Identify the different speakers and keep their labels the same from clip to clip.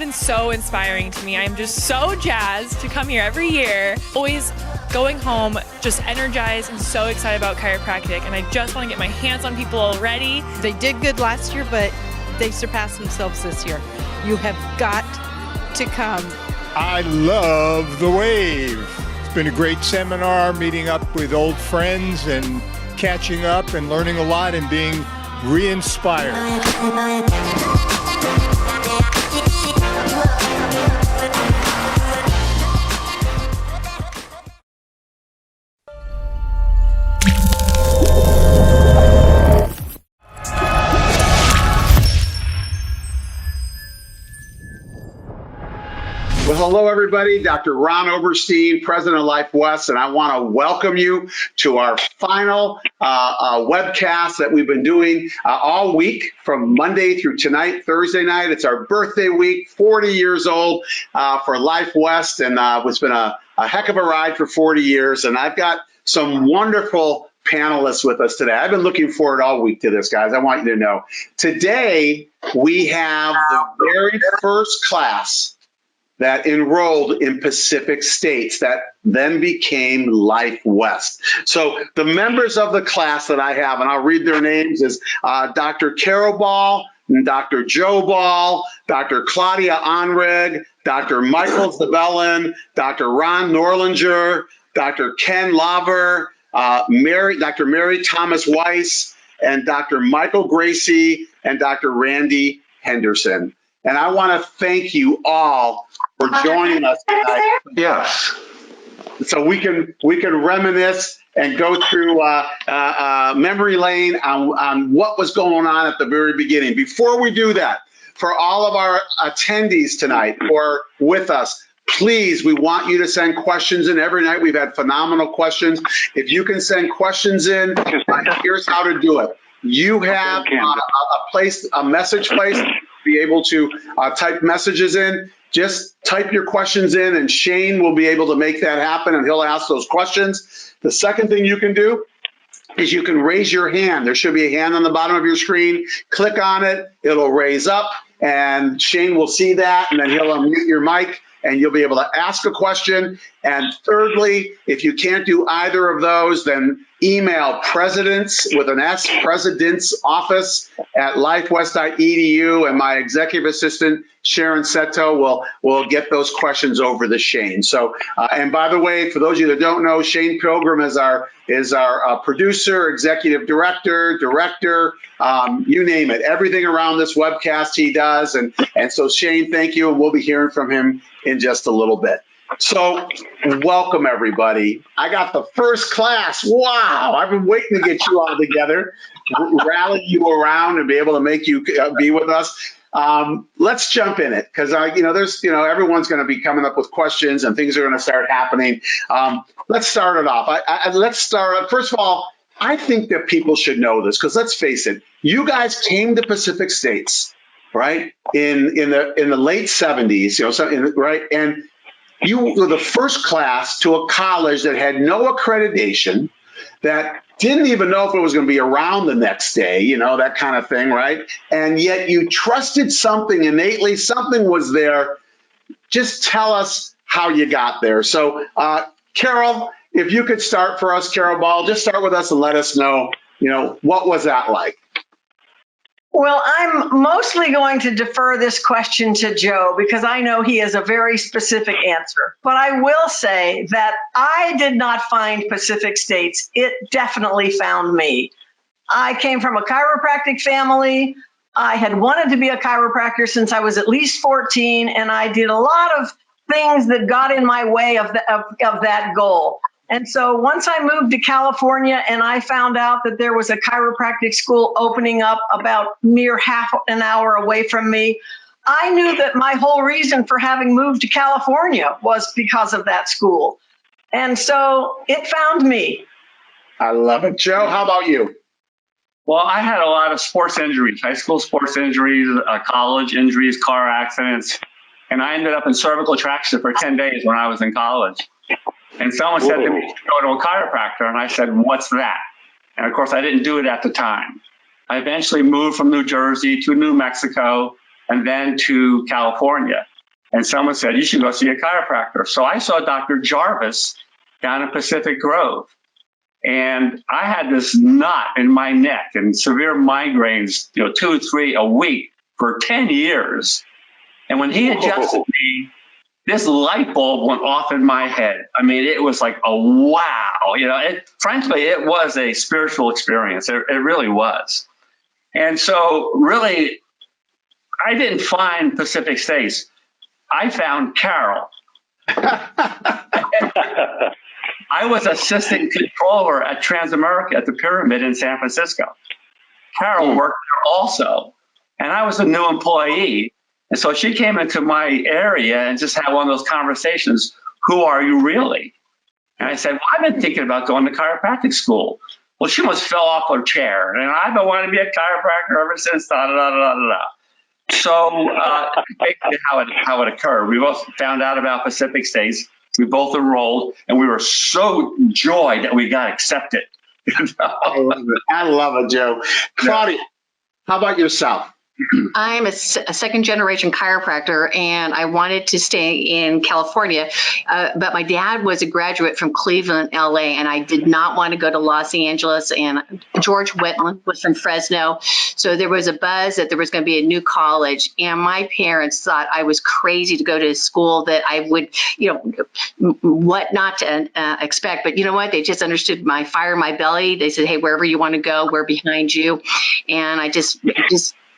Speaker 1: been so inspiring to me. I'm just so jazzed to come here every year. Always going home just energized and so excited about chiropractic, and I just want to get my hands on people already.
Speaker 2: They did good last year, but they surpassed themselves this year. You have got to come.
Speaker 3: I love the wave. It's been a great seminar, meeting up with old friends and catching up and learning a lot and being re-inspired.
Speaker 4: Well, hello, everybody. Dr. Ron Oberstein, President of Life West, and I want to welcome you to our final webcast that we've been doing all week from Monday through tonight, Thursday night. It's our birthday week, 40 years old for Life West, and it's been a heck of a ride for 40 years, and I've got some wonderful panelists with us today. I've been looking forward all week to this, guys. I want you to know. Today, we have the very first class that enrolled in Pacific States that then became Life West. So the members of the class that I have, and I'll read their names, is Dr. Carol Ball, Dr. Joe Ball, Dr. Claudia Onreg, Dr. Michael Zabellin, Dr. Ron Norlinger, Dr. Ken Laver, Dr. Mary Thomas Weiss, and Dr. Michael Gracie, and Dr. Randy Henderson. And I want to thank you all for joining us tonight. Yes. So we can reminisce and go through memory lane on what was going on at the very beginning. Before we do that, for all of our attendees tonight or with us, please, we want you to send questions in. Every night we've had phenomenal questions. If you can send questions in, here's how to do it. You have a message place to be able to type messages in. Just type your questions in and Shane will be able to make that happen and he'll ask those questions. The second thing you can do is you can raise your hand. There should be a hand on the bottom of your screen. Click on it, it'll raise up and Shane will see that and then he'll unmute your mic and you'll be able to ask a question. And thirdly, if you can't do either of those, then email presidents with an S, president's office at lifewest.edu, and my executive assistant, Sharon Seto, will get those questions over to Shane. So, and by the way, for those of you that don't know, Shane Pilgrim is our producer, executive director, you name it. Everything around this webcast he does. And so Shane, thank you. And we'll be hearing from him in just a little bit. So welcome, everybody. I got the first class. Wow. I've been waiting to get you all together, rally you around and be able to make you be with us. Let's jump in it because everyone's going to be coming up with questions and things are going to start happening. Let's start it off. First of all, I think that people should know this because let's face it, you guys came to Pacific States, right? In the late 70s, right? And you were the first class to a college that had no accreditation, that didn't even know if it was going to be around the next day, that kind of thing, right? And yet you trusted something innately, something was there. Just tell us how you got there. So, Carol, if you could start for us, Carol Ball, just start with us and let us know, what was that like?
Speaker 5: Well, I'm mostly going to defer this question to Joe because I know he has a very specific answer. But I will say that I did not find Pacific States. It definitely found me. I came from a chiropractic family. I had wanted to be a chiropractor since I was at least 14, and I did a lot of things that got in my way of that goal. And so once I moved to California and I found out that there was a chiropractic school opening up about mere half an hour away from me, I knew that my whole reason for having moved to California was because of that school. And so it found me.
Speaker 4: I love it. Joe, how about you?
Speaker 6: Well, I had a lot of sports injuries, high school sports injuries, college injuries, car accidents, and I ended up in cervical traction for 10 days when I was in college. And someone said to me, you should go to a chiropractor. And I said, what's that? And of course, I didn't do it at the time. I eventually moved from New Jersey to New Mexico and then to California. and someone said, you should go see a chiropractor. So I saw Dr. Jarvis down in Pacific Grove. And I had this knot in my neck and severe migraines, 2, 3 a week for 10 years. And when he adjusted me, this light bulb went off in my head. I mean, it was like a wow. Frankly, it was a spiritual experience. It really was. And so really, I didn't find Pacific States. I found Carol. I was assistant controller at Transamerica at the Pyramid in San Francisco. Carol worked there also, and I was a new employee. And so she came into my area and just had one of those conversations. Who are you really? And I said, well, I've been thinking about going to chiropractic school. Well, she almost fell off her chair. And I've been wanting to be a chiropractor ever since, So basically how it occurred. We both found out about Pacific States. We both enrolled, and we were so joyed that we got accepted.
Speaker 4: I love it, Joe. Claudia, how about yourself?
Speaker 7: I'm a second generation chiropractor, and I wanted to stay in California, but my dad was a graduate from Cleveland, LA, and I did not want to go to Los Angeles, and George Whitland was from Fresno. So there was a buzz that there was going to be a new college, and my parents thought I was crazy to go to a school that I would, what not to expect. But you know what? They just understood my fire in my belly. They said, hey, wherever you want to go, we're behind you. And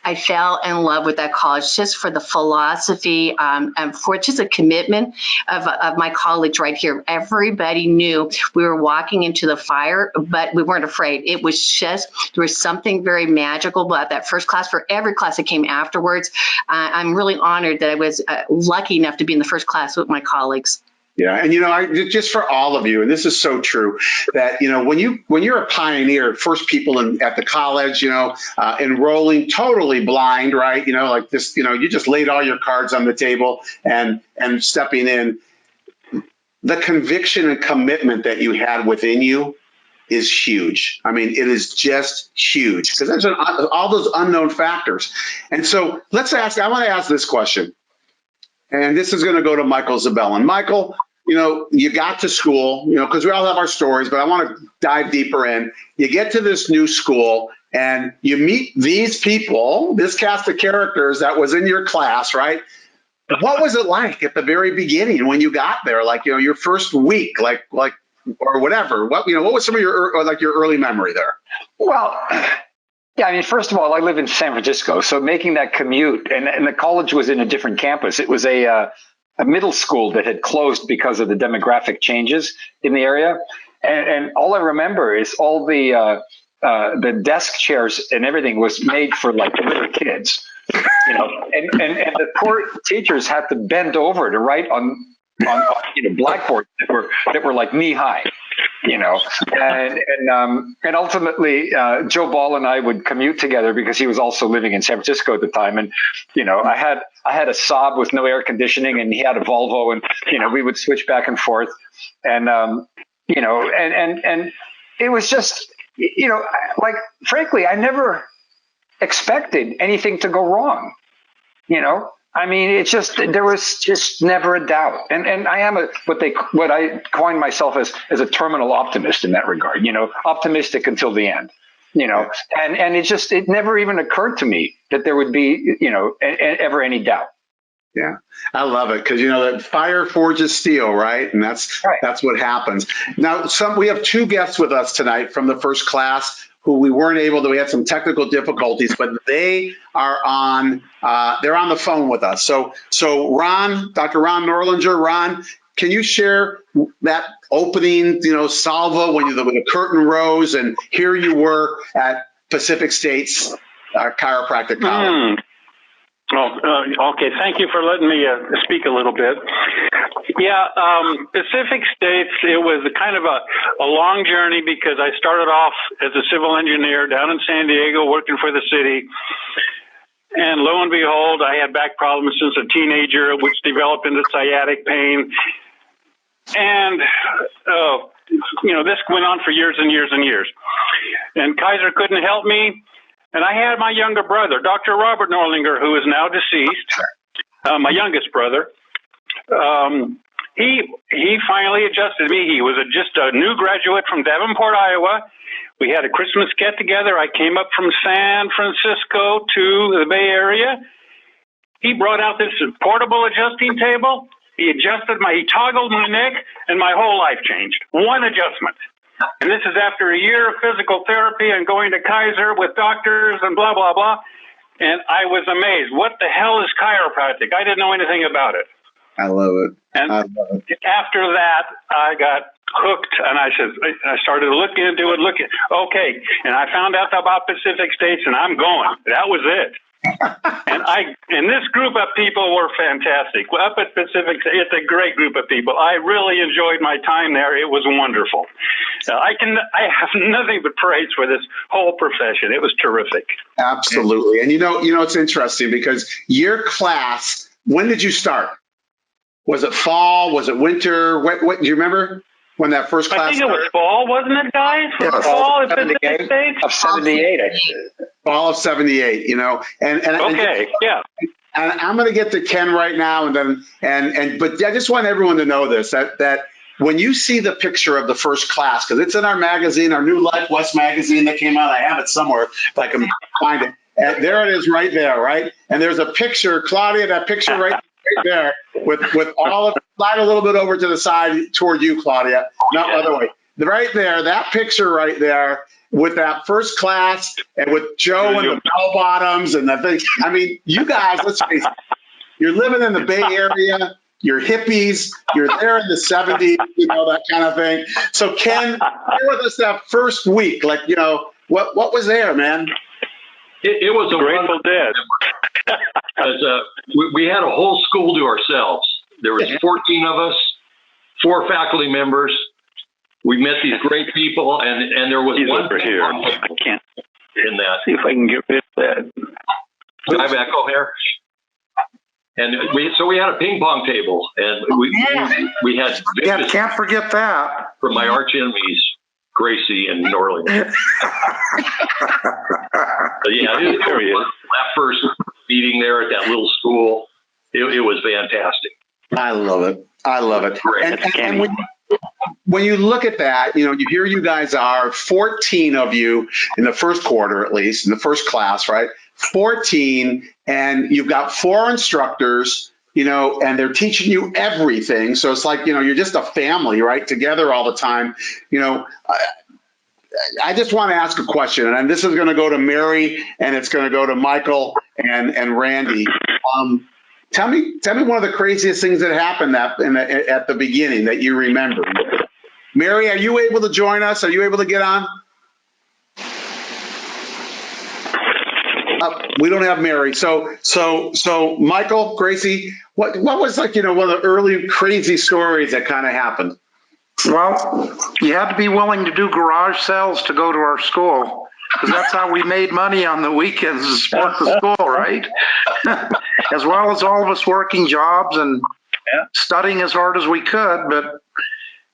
Speaker 7: I fell in love with that college just for the philosophy and for just a commitment of my colleagues right here. Everybody knew we were walking into the fire, but we weren't afraid. It was just, there was something very magical about that first class. For every class that came afterwards, I'm really honored that I was lucky enough to be in the first class with my colleagues.
Speaker 4: Yeah, and just for all of you, and this is so true, that when you're a pioneer, first people at the college, enrolling totally blind, right? Like this, you just laid all your cards on the table and stepping in. The conviction and commitment that you had within you is huge. I mean, it is just huge because there's all those unknown factors. And so I want to ask this question. And this is going to go to Michael Zabel. And Michael, you got to school, because we all have our stories, but I want to dive deeper in. You get to this new school and you meet these people, this cast of characters that was in your class, right? What was it like at the very beginning when you got there? Like, your first week, like, or whatever. What was some of your early memory there?
Speaker 8: Well, yeah, I mean, first of all, I live in San Francisco, so making that commute, and the college was in a different campus. It was a middle school that had closed because of the demographic changes in the area, and all I remember is all the desk chairs and everything was made for like little kids, and the poor teachers had to bend over to write on blackboards that were like knee high. And ultimately, Joe Ball and I would commute together because he was also living in San Francisco at the time. And, I had a Saab with no air conditioning and he had a Volvo, and, we would switch back and forth. And, and it was just, frankly, I never expected anything to go wrong, I mean, there was just never a doubt. And I am what I coined myself as a terminal optimist in that regard, optimistic until the end, and it never even occurred to me that there would be, ever any doubt.
Speaker 4: Yeah, I love it because that fire forges steel, right? And that's what happens. Now, we have two guests with us tonight from the first class who we had some technical difficulties, but they are they're on the phone with us. So Ron, Dr. Ron Norlinger, Ron, can you share that opening, salvo when the curtain rose and here you were at Pacific States Chiropractic College?
Speaker 9: Okay. Thank you for letting me speak a little bit. Yeah, Pacific States, it was a kind of a long journey because I started off as a civil engineer down in San Diego working for the city. And lo and behold, I had back problems since a teenager, which developed into sciatic pain. And, this went on for years and years and years. And Kaiser couldn't help me. And I had my younger brother, Dr. Robert Norlinger, who is now deceased, my youngest brother. he finally adjusted me. He was just a new graduate from Davenport, Iowa. We had a Christmas get together. I came up from San Francisco to the Bay Area. He brought out this portable adjusting table. He toggled my neck, and my whole life changed. One adjustment. And this is after a year of physical therapy and going to Kaiser with doctors and blah, blah, blah. And I was amazed. What the hell is chiropractic? I didn't know anything about it.
Speaker 4: I love it.
Speaker 9: And
Speaker 4: I love it.
Speaker 9: after that, I got hooked, and I started looking into it, okay. And I found out about Pacific States, and I'm going. That was it. And this group of people were fantastic. Up at Pacific, it's a great group of people. I really enjoyed my time there. It was wonderful. I have nothing but praise for this whole profession. It was terrific.
Speaker 4: Absolutely. And you know, it's interesting because your class, when did you start? Was it fall? Was it winter? What do you remember when that first class
Speaker 9: I think it was fall, wasn't it, guys?
Speaker 8: Yeah,
Speaker 9: fall at Pacific States?
Speaker 8: Of 78.
Speaker 4: Fall of 78, and
Speaker 9: okay, yeah.
Speaker 4: And I'm going to get to Ken right now, but I just want everyone to know this, that when you see the picture of the first class, because it's in our magazine, our new Life West magazine that came out, I have it somewhere if I can find it. And there it is right there, right? And there's a picture, Claudia, that picture right there with all of, slide a little bit over to the side toward you, Claudia, not the other way. Right there, that picture right there with that first class and with Joe and the bell bottoms and the thing. I mean, you guys, let's face it, you're living in the Bay Area, you're hippies, you're there in the 70s, that kind of thing. So Ken, share with us that first week, what was there, man?
Speaker 10: It was a
Speaker 9: Grateful Dead.
Speaker 10: Because we had a whole school to ourselves. There was 14 of us, 4 faculty members. We met these great people, and there was one
Speaker 9: over here. I can't
Speaker 10: in that.
Speaker 9: see if I can get rid of that.
Speaker 10: Can I echo here? And we had a ping pong table, and we had
Speaker 11: yeah, can't forget that
Speaker 10: from my arch enemies, Gracie and Norley. But yeah, that first meeting there at that little school, it was fantastic.
Speaker 4: I love it. I love it. And when you look at that, here you guys are, 14 of you in the first quarter, at least in the first class, right? 14, and you've got 4 instructors, and they're teaching you everything. So it's like, you're just a family, right? Together all the time. I just want to ask a question, and this is going to go to Mary, and it's going to go to Michael and Randy. Tell me one of the craziest things that happened at the beginning that you remember. Mary, are you able to join us? Are you able to get on? We don't have Mary. So Michael, Gracie, what was one of the early crazy stories that kind of happened?
Speaker 11: Well, you had to be willing to do garage sales to go to our school, because that's how we made money on the weekends to support the school, right? As well as all of us working jobs and studying as hard as we could. But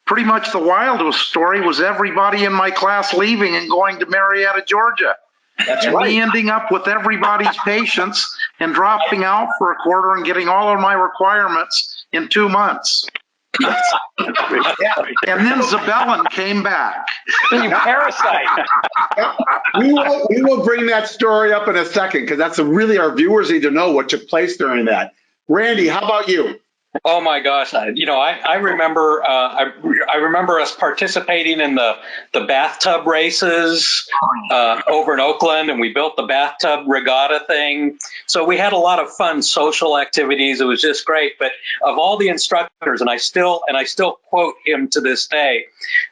Speaker 11: pretty much the wildest story was everybody in my class leaving and going to Marietta, Georgia.
Speaker 4: That's
Speaker 11: and
Speaker 4: right.
Speaker 11: me ending up with everybody's patients and dropping out for a quarter and getting all of my requirements in 2 months. And then Zabellin came back.
Speaker 8: You parasite.
Speaker 4: We will bring that story up in a second, because that's really our viewers need to know what took place during that. Randy, how about you?
Speaker 12: Oh my gosh! I remember I remember us participating in the bathtub races over in Oakland, and we built the bathtub regatta thing. So we had a lot of fun social activities. It was just great. But of all the instructors, and I still quote him to this day,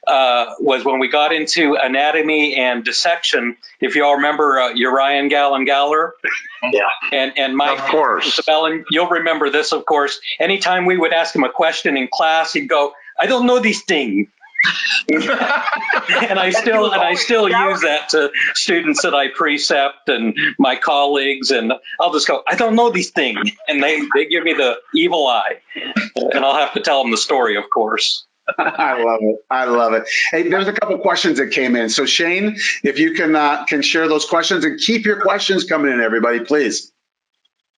Speaker 12: was when we got into anatomy and dissection. If you all remember Uriah Gallon Galler.
Speaker 10: Yeah.
Speaker 12: And Mike,
Speaker 11: of course,
Speaker 12: Isabella, you'll remember this, of course. Anytime we would ask him a question in class, he'd go, "I don't know these things." and I still use that to students that I precept and my colleagues, and I'll just go, "I don't know these things," and they give me the evil eye, and I'll have to tell them the story, of course.
Speaker 4: I love it. I love it. Hey, there's a couple questions that came in. So Shane, if you can share those questions, and keep your questions coming in, everybody, please.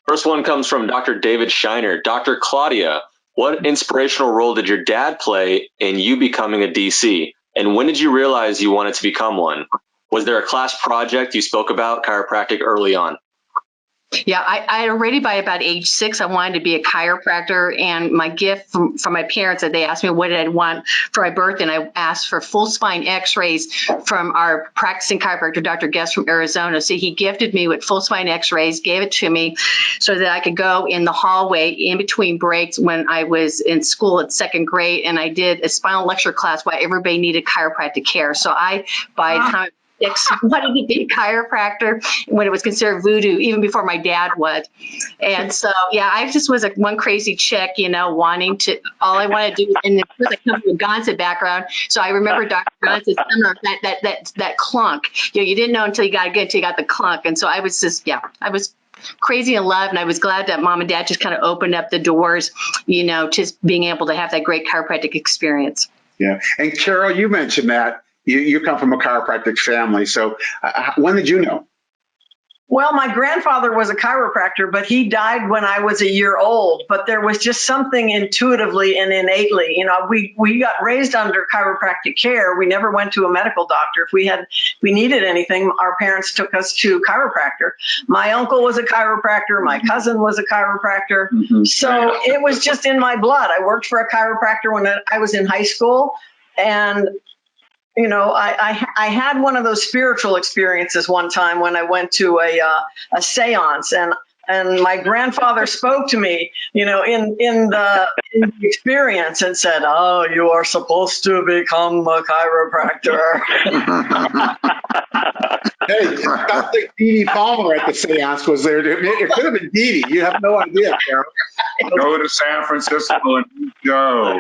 Speaker 13: First one comes from Dr. David Shiner. Dr. Claudia, What inspirational role did your dad play in you becoming a DC? And when did you realize you wanted to become one? Was there a class project you spoke about chiropractic early on?
Speaker 7: Yeah, I already by about age 6, I wanted to be a chiropractor. And my gift from my parents, that they asked me what did I want for my birthday, and I asked for full spine x-rays from our practicing chiropractor, Dr. Guest from Arizona. So he gifted me with full spine x-rays, gave it to me so that I could go in the hallway in between breaks when I was in school at 2nd grade. And I did a spinal lecture class why everybody needed chiropractic care. So by the time wanted to be a chiropractor when it was considered voodoo, even before my dad was. And so, yeah, I just was one crazy chick, wanting to, all I wanted to do, and of course I come from a Gonza background. So I remember Dr. Gonza's seminar, that clunk, you didn't know until you got the clunk. And so I was just, I was crazy in love. And I was glad that mom and dad just kind of opened up the doors, just being able to have that great chiropractic experience.
Speaker 4: Yeah. And Carol, you mentioned that. You come from a chiropractic family. So when did you know?
Speaker 5: Well, my grandfather was a chiropractor, but he died when I was a year old. But there was just something intuitively and innately. We got raised under chiropractic care. We never went to a medical doctor. If we needed anything, our parents took us to chiropractor. My uncle was a chiropractor. My cousin was a chiropractor. Mm-hmm. So it was just in my blood. I worked for a chiropractor when I was in high school. And I had one of those spiritual experiences one time when I went to a seance, and my grandfather spoke to me, in the experience, and said, "Oh, you are supposed to become a chiropractor."
Speaker 4: Hey, I think Dee Dee Palmer at the seance was there. It could have been Dee Dee. You have no idea, Carol.
Speaker 6: Go to San Francisco and go.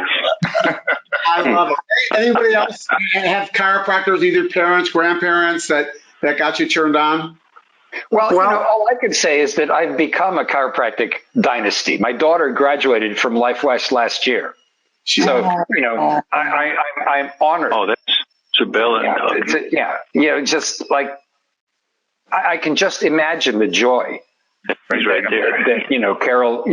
Speaker 4: I love it. Anybody else have chiropractors, either parents, grandparents, that got you turned on?
Speaker 8: Well, all I can say is that I've become a chiropractic dynasty. My daughter graduated from Life West last year. So, I'm honored.
Speaker 10: Oh, that's jubilant.
Speaker 8: Just like, I can just imagine the joy
Speaker 10: right there
Speaker 8: that, Carol,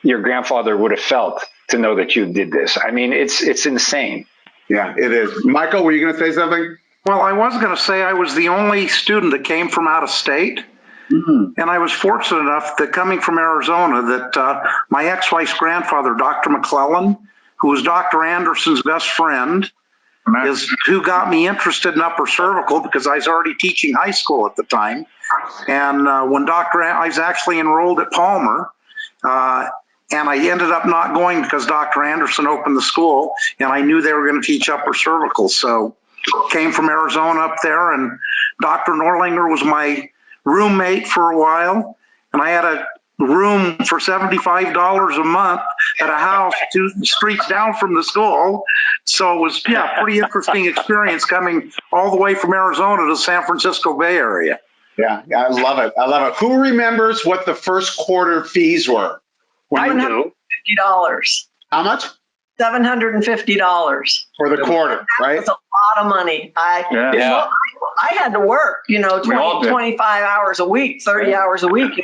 Speaker 8: your grandfather would have felt to know that you did this. I mean, it's insane.
Speaker 4: Yeah, it is. Michael, were you going to say something?
Speaker 11: Well, I was going to say I was the only student that came from out of state. Mm-hmm. And I was fortunate enough that coming from Arizona, that my ex-wife's grandfather, Dr. McClellan, who was Dr. Anderson's best friend, is who got me interested in upper cervical, because I was already teaching high school at the time. And when I was actually enrolled at Palmer, and I ended up not going because Dr. Anderson opened the school, and I knew they were going to teach upper cervical. So came from Arizona up there, and Dr. Norlinger was my roommate for a while. And I had a room for $75 a month at a house 2 streets down from the school. So it was, pretty interesting experience coming all the way from Arizona to the San Francisco Bay Area.
Speaker 4: Yeah, I love it. I love it. Who remembers what the first quarter fees were?
Speaker 5: $750.
Speaker 4: How much?
Speaker 5: $750
Speaker 4: for the quarter, right?
Speaker 5: That's a lot of money. I had to work, 25 hours a week, 30 hours a week, to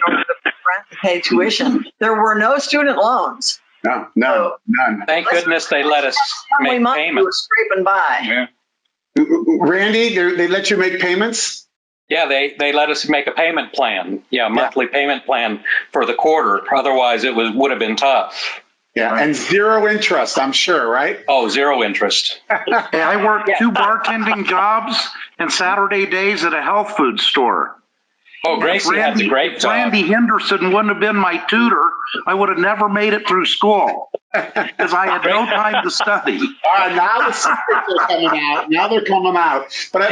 Speaker 5: pay tuition. There were no student loans.
Speaker 4: No, none.
Speaker 12: Thank goodness they let us make payments.
Speaker 5: Scraping by.
Speaker 4: Yeah. Randy, they let you make payments?
Speaker 12: Yeah, they let us make a payment plan. Monthly payment plan for the quarter. Otherwise, it would have been tough.
Speaker 4: Yeah, and zero interest, I'm sure, right?
Speaker 12: Oh, zero interest.
Speaker 11: I worked 2 bartending jobs and Saturday days at a health food store.
Speaker 12: Oh, Gracie had a great job.
Speaker 11: Randy Henderson wouldn't have been my tutor, I would have never made it through school because I had no time to study.
Speaker 4: All right, now the secrets are coming out. Now they're coming out. But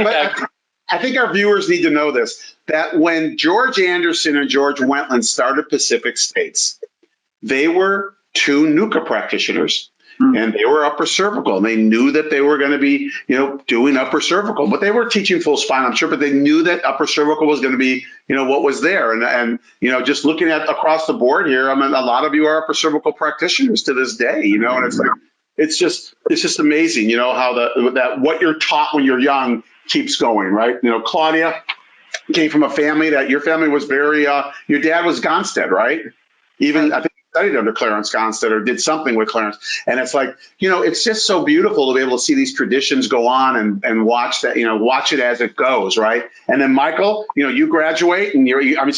Speaker 4: I think our viewers need to know this, that when George Anderson and George Wentland started Pacific States, they were 2 NUCA practitioners, and they were upper cervical, and they knew that they were going to be, doing upper cervical, but they were teaching full spine, I'm sure, but they knew that upper cervical was going to be, what was there. And just looking at across the board here, I mean, a lot of you are upper cervical practitioners to this day, and it's like, it's just amazing, how that what you're taught when you're young keeps going, right? Claudia came from a family that your family was very, your dad was Gonstead, right? Even, I think, studied under Clarence Gonstead or did something with Clarence. And it's like, it's just so beautiful to be able to see these traditions go on and watch that, watch it as it goes, right? And then Michael, you graduate and you have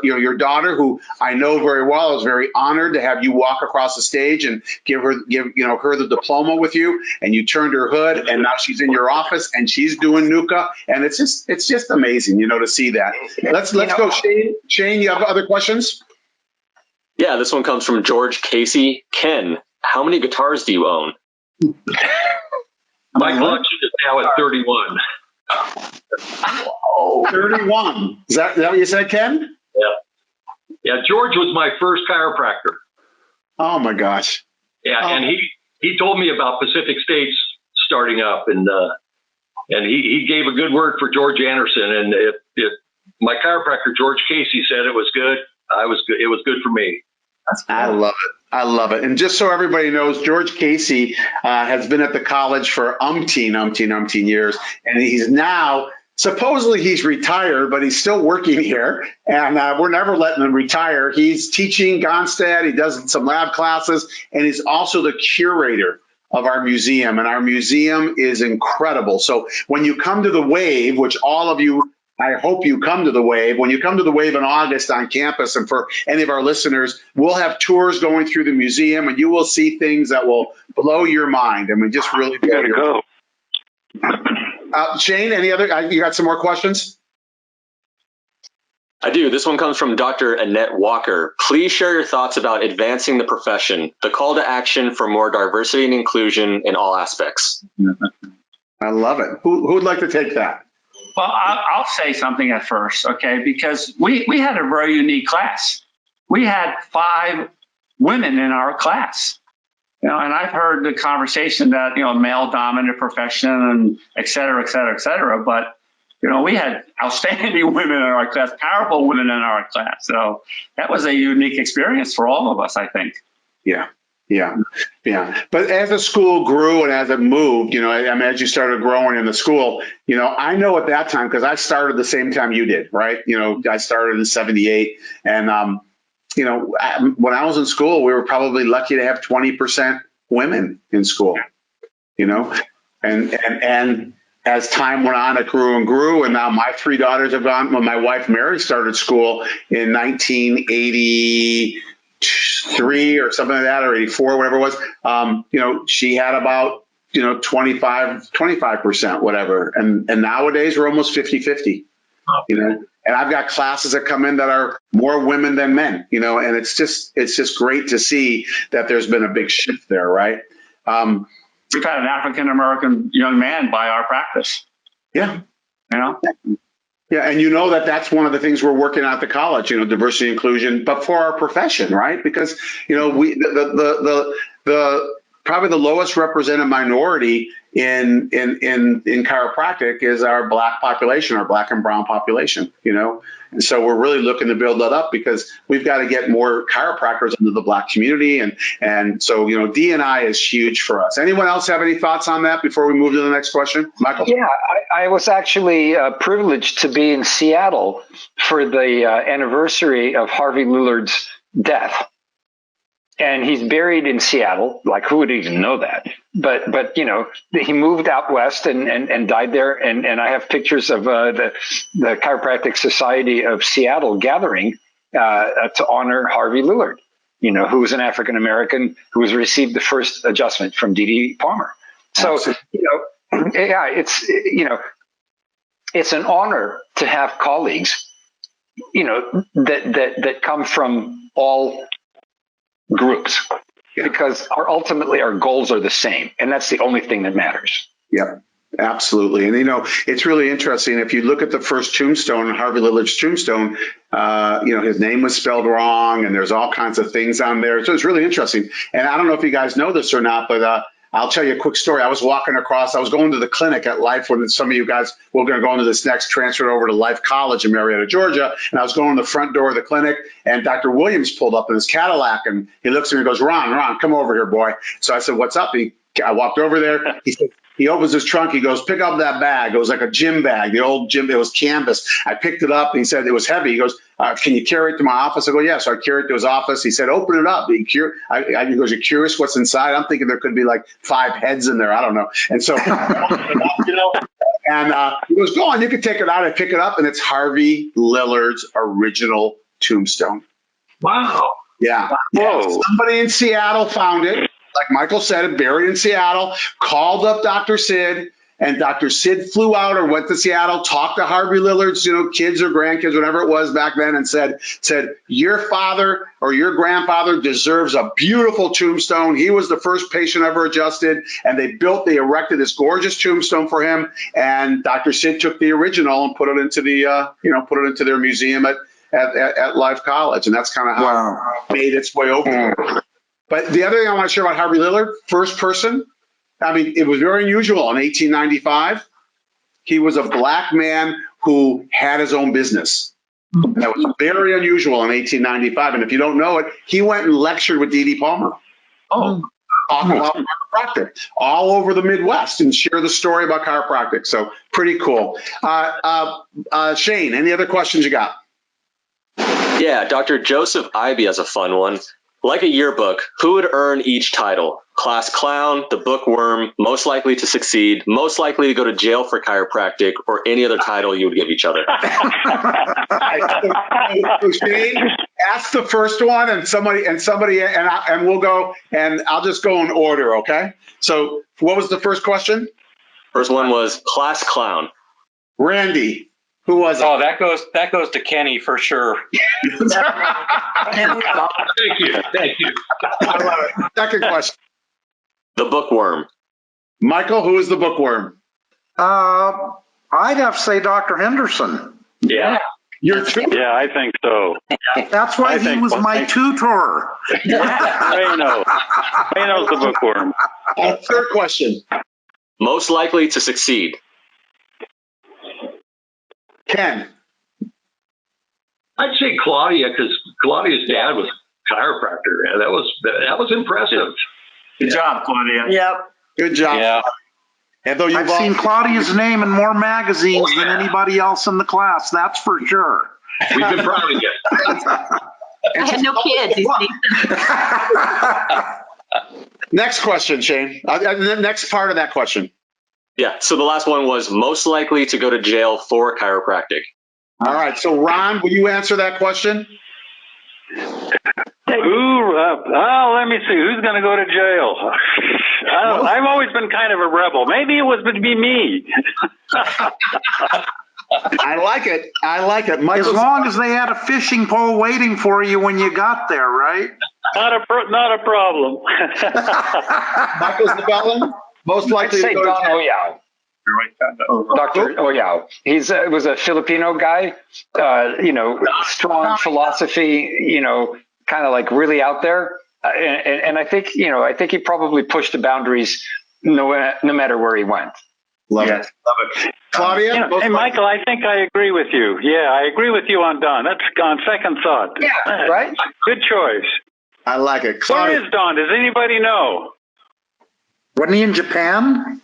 Speaker 4: your daughter, who I know very well. I was very honored to have you walk across the stage and give her the diploma with you, and you turned her hood, and now she's in your office and she's doing NUCA, and it's just amazing, to see that. Let's go, Shane. Shane, you have other questions?
Speaker 13: Yeah, this one comes from George Casey. Ken, how many guitars do you own?
Speaker 10: My collection is now at 31.
Speaker 4: Oh, 31. Is that what you said, Ken?
Speaker 10: Yeah, George was my first chiropractor.
Speaker 4: Oh my gosh.
Speaker 10: Yeah, and he told me about Pacific States starting up, and he gave a good word for George Anderson. And if my chiropractor George Casey said it was good, it was good for me.
Speaker 4: I love it. I love it. And just so everybody knows, George Casey has been at the college for umpteen years, and he's now, supposedly he's retired, but he's still working here, and we're never letting him retire. He's teaching Gonstead. He does some lab classes, and he's also the curator of our museum, and our museum is incredible. So when you come to the Wave, which all of you, I hope you come to the Wave. When you come to the Wave in August on campus, and for any of our listeners, we'll have tours going through the museum, and you will see things that will blow your mind. I mean, just really blow your mind. Shane, any other? You got some more questions?
Speaker 13: I do. This one comes from Dr. Annette Walker. Please share your thoughts about advancing the profession, the call to action for more diversity and inclusion in all aspects.
Speaker 4: I love it. Who would like to take that?
Speaker 6: Well, I'll say something at first, okay? Because we had a very unique class. We had 5 women in our class, and I've heard the conversation that, male-dominant profession and et cetera, et cetera, et cetera. But, we had outstanding women in our class, powerful women in our class. So that was a unique experience for all of us, I think.
Speaker 4: Yeah. But as the school grew and as it moved, as you started growing in the school, I know at that time, because I started the same time you did, right? I started in 78. And, when I was in school, we were probably lucky to have 20% women in school, and as time went on, it grew and grew. And now my 3 daughters have gone. When my wife Mary started school in 1983 or something like that, or 84, whatever it was, she had about, 25%, whatever. And nowadays we're almost 50-50, and I've got classes that come in that are more women than men, and it's just great to see that there's been a big shift there. Right.
Speaker 6: We've had an African-American young man by our practice.
Speaker 4: Yeah.
Speaker 6: Yeah,
Speaker 4: and that's one of the things we're working on at the college, diversity, inclusion, but for our profession, right? Because, we probably the lowest represented minority in chiropractic is our Black population, our Black and brown population, and so we're really looking to build that up, because we've got to get more chiropractors into the Black community, and so D&I is huge for us. Anyone else have any thoughts on that before we move to the next question? Michael?
Speaker 8: Yeah, I was actually privileged to be in Seattle for the anniversary of Harvey Lillard's death. And he's buried in Seattle. Like, who would even know that? But he moved out west and died there. And I have pictures of the Chiropractic Society of Seattle gathering to honor Harvey Lillard, who was an African American who was received the first adjustment from D.D. Palmer. So it's an honor to have colleagues, that come from all groups, because ultimately our goals are the same, and that's the only thing that matters.
Speaker 4: Yep, absolutely. And it's really interesting. If you look at the first tombstone, Harvey Lillard's tombstone, his name was spelled wrong, and there's all kinds of things on there. So it's really interesting. And I don't know if you guys know this or not, but I'll tell you a quick story. I was walking across, I was going to the clinic at Life when some of you guys, we're going to go into this next, transfer over to Life College in Marietta, Georgia. And I was going to the front door of the clinic, and Dr. Williams pulled up in his Cadillac, and he looks at me and goes, Ron, come over here, boy. So I said, what's up? I walked over there. He said, he opens his trunk. He goes, pick up that bag. It was like a gym bag, the old gym. It was canvas. I picked it up. And he said it was heavy. He goes, can you carry it to my office? I go, yeah. So I carry it to his office. He said, open it up. He goes, you curious what's inside? I'm thinking there could be like 5 heads in there. I don't know. And so, and he goes, go on, you can take it out. I pick it up, and it's Harvey Lillard's original tombstone.
Speaker 10: Wow.
Speaker 4: Yeah.
Speaker 9: Whoa.
Speaker 4: Somebody in Seattle found it, like Michael said, buried in Seattle, called up Dr. Sid, and Dr. Sid flew out or went to Seattle, talked to Harvey Lillard's, kids or grandkids, whatever it was back then, and said, your father or your grandfather deserves a beautiful tombstone. He was the first patient ever adjusted, and they erected this gorgeous tombstone for him. And Dr. Sid took the original and put it into their museum at Life College, and that's kind of how it made its way over. But the other thing I want to share about Harvey Lillard, first person, I mean, it was very unusual. In 1895, he was a black man who had his own business. That was very unusual in 1895. And if you don't know it, he went and lectured with D.D. Palmer. Talking about chiropractic all over the Midwest and share the story about chiropractic. So pretty cool. Shane, any other questions you got?
Speaker 13: Yeah, Dr. Joseph Ivy has a fun one. Like a yearbook, who would earn each title? Class clown, the bookworm, most likely to succeed, most likely to go to jail for chiropractic, or any other title you would give each other?
Speaker 4: So Shane, ask the first one, and we'll go, and I'll just go in order, okay? So what was the first question?
Speaker 13: First one was class clown.
Speaker 4: Randy, who was it?
Speaker 12: Oh, that goes to Kenny for sure.
Speaker 10: Thank you.
Speaker 4: I love it. Second question.
Speaker 13: The bookworm.
Speaker 4: Michael, who is the bookworm?
Speaker 11: I'd have to say Dr. Henderson.
Speaker 12: Yeah.
Speaker 4: You're true.
Speaker 9: Yeah, I think so.
Speaker 11: That's why he was my tutor.
Speaker 9: Reno's the bookworm.
Speaker 4: Third question.
Speaker 13: Most likely to succeed.
Speaker 4: Ken.
Speaker 10: I'd say Claudia, because Claudia's dad was a chiropractor. Yeah, that was impressive.
Speaker 6: Good job, Claudia.
Speaker 5: Yep.
Speaker 4: Good job.
Speaker 6: Yeah.
Speaker 4: And though
Speaker 11: I've seen Claudia's name in more magazines than anybody else in the class, that's for sure.
Speaker 10: We've been proud of you.
Speaker 7: I had no kids.
Speaker 4: Next question, Shane. The next part of that question.
Speaker 13: Yeah, so the last one was most likely to go to jail for chiropractic.
Speaker 4: All right, so Ron, will you answer that question?
Speaker 9: Let me see. Who's going to go to jail? I've always been kind of a rebel. Maybe it would be me.
Speaker 4: I like it.
Speaker 11: As long as they had a fishing pole waiting for you when you got there, right?
Speaker 9: Not a problem.
Speaker 8: Michael's the bellman? Most likely to go to jail. Dr. Oyao. He's was a Filipino guy, strong philosophy, kind of like really out there. And I think he probably pushed the boundaries no matter where he went.
Speaker 4: Love it. Claudia?
Speaker 9: Hey, Michael, I think I agree with you. Yeah, I agree with you on Don. That's on second thought.
Speaker 8: Yeah, right?
Speaker 9: Good choice.
Speaker 4: I like it. Claudia.
Speaker 9: Where is Don? Does anybody know?
Speaker 11: Wasn't he in Japan?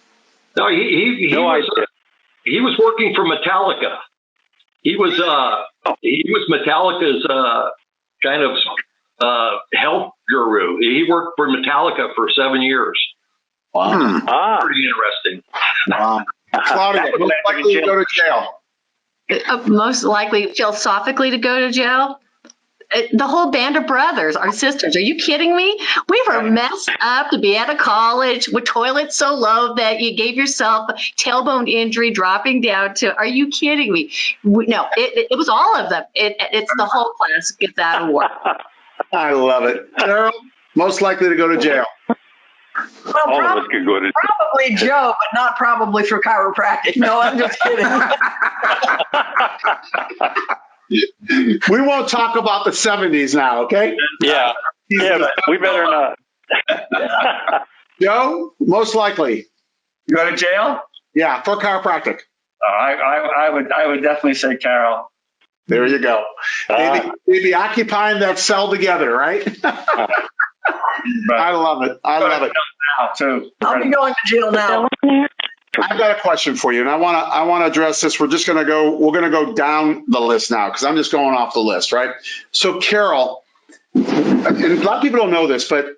Speaker 10: No, he was working for Metallica. He was Metallica's kind of health guru. He worked for Metallica for 7 years.
Speaker 4: Wow.
Speaker 10: Pretty interesting.
Speaker 4: Wow. Claudia, most likely to go to jail.
Speaker 7: Most likely, philosophically, to go to jail. The whole band of brothers, our sisters. Are you kidding me? We were messed up to be at a college with toilets so low that you gave yourself a tailbone injury dropping down to. Are you kidding me? No, it was all of them. It's the whole class gets that award.
Speaker 4: I love it. Cheryl, most likely to go to jail.
Speaker 5: Well,
Speaker 9: All of us could go to jail.
Speaker 5: probably Joe, but not probably for chiropractic. No, I'm just kidding.
Speaker 4: We won't talk about the 70s now, okay?
Speaker 9: Yeah, we better not.
Speaker 4: Joe, most likely.
Speaker 6: Go to jail?
Speaker 4: Yeah, for chiropractic.
Speaker 6: I would definitely say Carol.
Speaker 4: There you go. Maybe occupying that cell together, right? I love it.
Speaker 6: Now too.
Speaker 5: I'll be going to jail now.
Speaker 4: I've got a question for you, and I want to address this. We're going to go down the list now because I'm just going off the list, right? So, Carol, and a lot of people don't know this, but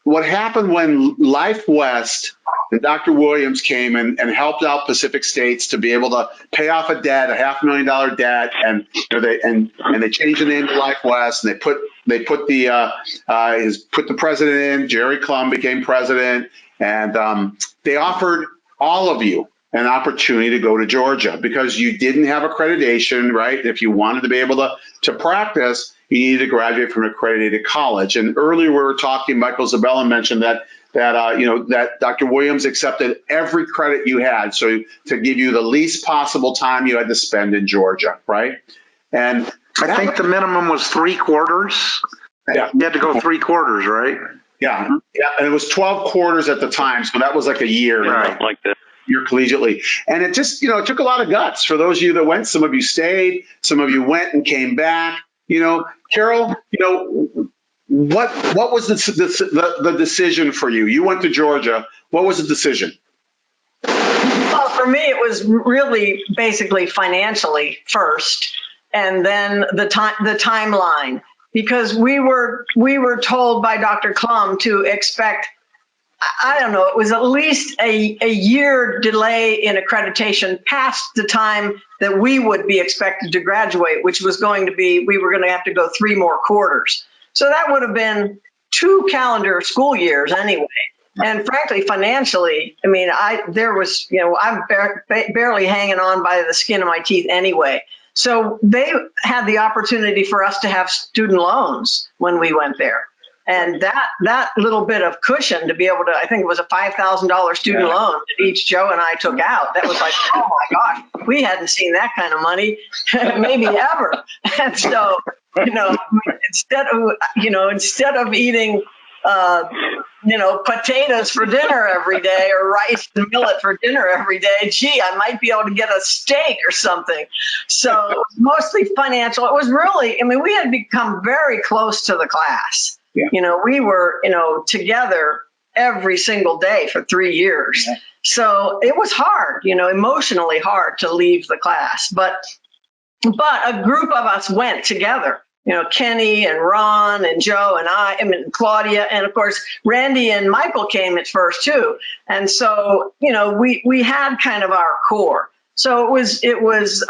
Speaker 4: what happened when Life West and Dr. Williams came and helped out Pacific States to be able to pay off a debt, a $500,000 debt, and they changed the name to Life West, and they put the president in. Jerry Clum became president, and they offered all of you an opportunity to go to Georgia because you didn't have accreditation, right? If you wanted to be able to practice, you needed to graduate from an accredited college. And earlier we were talking, Michael Zabella mentioned that Dr. Williams accepted every credit you had, so to give you the least possible time you had to spend in Georgia, right? And
Speaker 11: I think the minimum was 3 quarters.
Speaker 4: Yeah.
Speaker 11: You had to go 3 quarters, right?
Speaker 4: Yeah, and it was 12 quarters at the time, so that was like a year,
Speaker 11: Right.
Speaker 9: Like that.
Speaker 4: Year collegiately. And it just, it took a lot of guts for those of you that went. Some of you stayed, some of you went and came back. Carol, what was the decision for you? You went to Georgia. What was the decision?
Speaker 5: Well, for me, it was really basically financially first, and then the timeline, because we were told by Dr. Clum to expect, I don't know, it was at least a year delay in accreditation past the time that we would be expected to graduate, which was going to be, we were going to have to go 3 more quarters. So that would have been 2 calendar school years anyway. And frankly, financially, I mean, I'm barely hanging on by the skin of my teeth anyway. So they had the opportunity for us to have student loans when we went there. And that little bit of cushion to be able to, I think it was a $5,000 student loan that each Joe and I took out. That was like, oh my gosh, we hadn't seen that kind of money maybe ever. And so, instead of eating, potatoes for dinner every day or rice and millet for dinner every day, gee, I might be able to get a steak or something. So it was mostly financial. It was really, we had become very close to the class. Yeah. We were, together every single day for 3 years. Yeah. So it was hard, emotionally hard to leave the class. But a group of us went together. Kenny and Ron and Joe and Claudia, and of course, Randy and Michael came at first too. And so, we had kind of our core. So it was